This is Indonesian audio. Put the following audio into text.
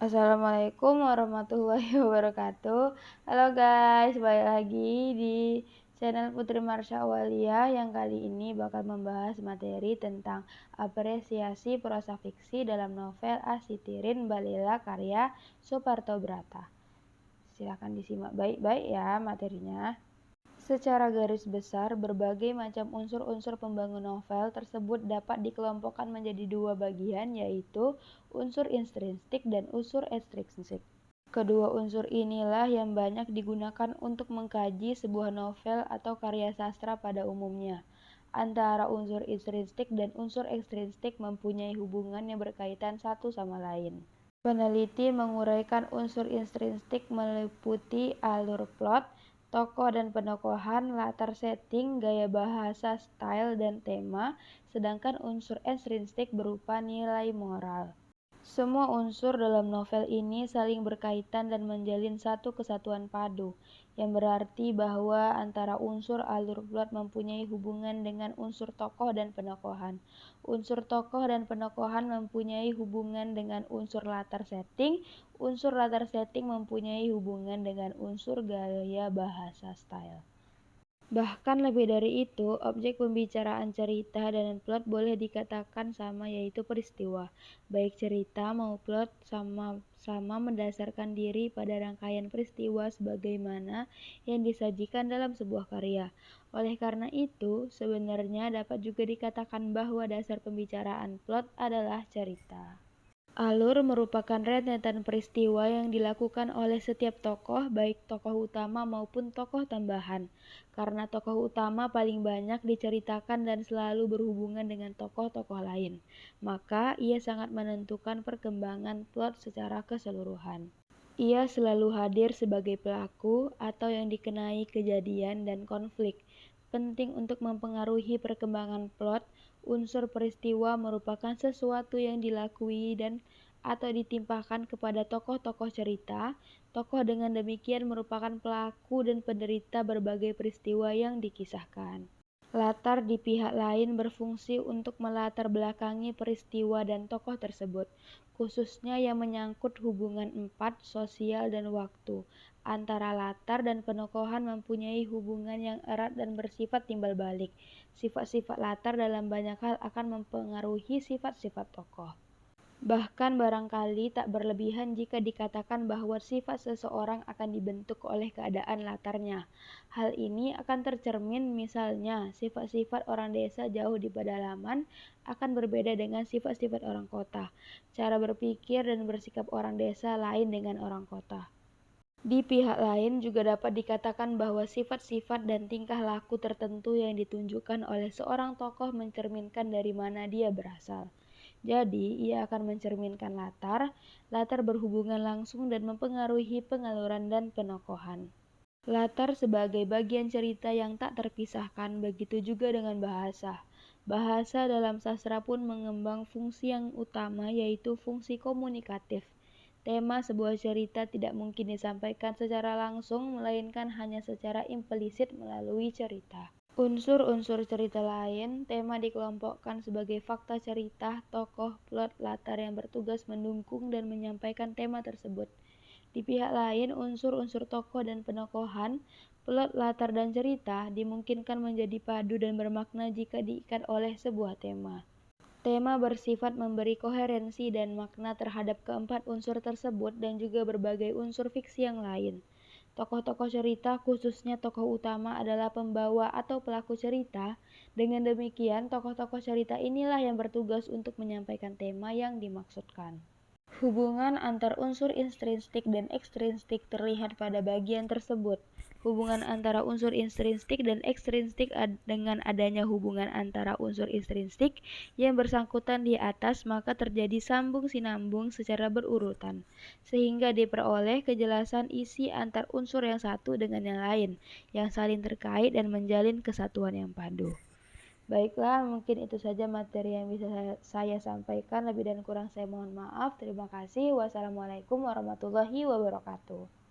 Assalamualaikum warahmatullahi wabarakatuh. Halo guys, balik lagi di channel Putri Marsha Auwalia yang kali ini bakal membahas materi tentang apresiasi prosa fiksi dalam novel Asitirin Balila karya Suparto Brata. Silakan disimak baik-baik ya materinya. Secara garis besar, berbagai macam unsur-unsur pembangun novel tersebut dapat dikelompokkan menjadi dua bagian, yaitu unsur intrinsik dan unsur ekstrinsik. Kedua unsur inilah yang banyak digunakan untuk mengkaji sebuah novel atau karya sastra pada umumnya. Antara unsur intrinsik dan unsur ekstrinsik mempunyai hubungan yang berkaitan satu sama lain. Peneliti menguraikan unsur intrinsik meliputi alur plot, tokoh dan penokohan, latar setting, gaya bahasa, style, dan tema, sedangkan unsur ekstrinsik berupa nilai moral. Semua unsur dalam novel ini saling berkaitan dan menjalin satu kesatuan padu, yang berarti bahwa antara unsur alur plot mempunyai hubungan dengan unsur tokoh dan penokohan. Unsur tokoh dan penokohan mempunyai hubungan dengan unsur latar setting, unsur latar setting mempunyai hubungan dengan unsur gaya bahasa style. Bahkan lebih dari itu, objek pembicaraan cerita dan plot boleh dikatakan sama, yaitu peristiwa. Baik cerita maupun plot sama-sama mendasarkan diri pada rangkaian peristiwa sebagaimana yang disajikan dalam sebuah karya. Oleh karena itu, sebenarnya dapat juga dikatakan bahwa dasar pembicaraan plot adalah cerita. Alur merupakan rentetan peristiwa yang dilakukan oleh setiap tokoh, baik tokoh utama maupun tokoh tambahan. Karena tokoh utama paling banyak diceritakan dan selalu berhubungan dengan tokoh-tokoh lain, maka ia sangat menentukan perkembangan plot secara keseluruhan. Ia selalu hadir sebagai pelaku atau yang dikenai kejadian dan konflik. Penting untuk mempengaruhi perkembangan plot, unsur peristiwa merupakan sesuatu yang dilakui dan atau ditimpakan kepada tokoh-tokoh cerita. Tokoh dengan demikian merupakan pelaku dan penderita berbagai peristiwa yang dikisahkan. Latar di pihak lain berfungsi untuk melatar belakangi peristiwa dan tokoh tersebut, khususnya yang menyangkut hubungan empat, sosial, dan waktu. Antara latar dan penokohan mempunyai hubungan yang erat dan bersifat timbal balik. Sifat-sifat latar dalam banyak hal akan mempengaruhi sifat-sifat tokoh. Bahkan barangkali tak berlebihan jika dikatakan bahwa sifat seseorang akan dibentuk oleh keadaan latarnya. Hal ini akan tercermin misalnya sifat-sifat orang desa jauh di pedalaman akan berbeda dengan sifat-sifat orang kota. Cara berpikir dan bersikap orang desa lain dengan orang kota. Di pihak lain juga dapat dikatakan bahwa sifat-sifat dan tingkah laku tertentu yang ditunjukkan oleh seorang tokoh mencerminkan dari mana dia berasal. Jadi, ia akan mencerminkan latar. Latar berhubungan langsung dan mempengaruhi pengaluran dan penokohan. Latar sebagai bagian cerita yang tak terpisahkan, begitu juga dengan bahasa. Bahasa dalam sastra pun mengembang fungsi yang utama, yaitu fungsi komunikatif. Tema sebuah cerita tidak mungkin disampaikan secara langsung, melainkan hanya secara implisit melalui cerita. Unsur-unsur cerita lain, tema dikelompokkan sebagai fakta cerita, tokoh, plot, latar yang bertugas mendukung dan menyampaikan tema tersebut. Di pihak lain, unsur-unsur tokoh dan penokohan, plot, latar, dan cerita dimungkinkan menjadi padu dan bermakna jika diikat oleh sebuah tema. Tema bersifat memberi koherensi dan makna terhadap keempat unsur tersebut dan juga berbagai unsur fiksi yang lain. Tokoh-tokoh cerita, khususnya tokoh utama, adalah pembawa atau pelaku cerita. Dengan demikian, tokoh-tokoh cerita inilah yang bertugas untuk menyampaikan tema yang dimaksudkan. Hubungan antar unsur intrinsik dan ekstrinsik terlihat pada bagian tersebut. Hubungan antara unsur intrinsik dan ekstrinsik dengan adanya hubungan antara unsur intrinsik yang bersangkutan di atas, maka terjadi sambung sinambung secara berurutan, sehingga diperoleh kejelasan isi antar unsur yang satu dengan yang lain, yang saling terkait dan menjalin kesatuan yang padu. Baiklah, mungkin itu saja materi yang bisa saya sampaikan. Lebih dan kurang saya mohon maaf. Terima kasih. Wassalamualaikum warahmatullahi wabarakatuh.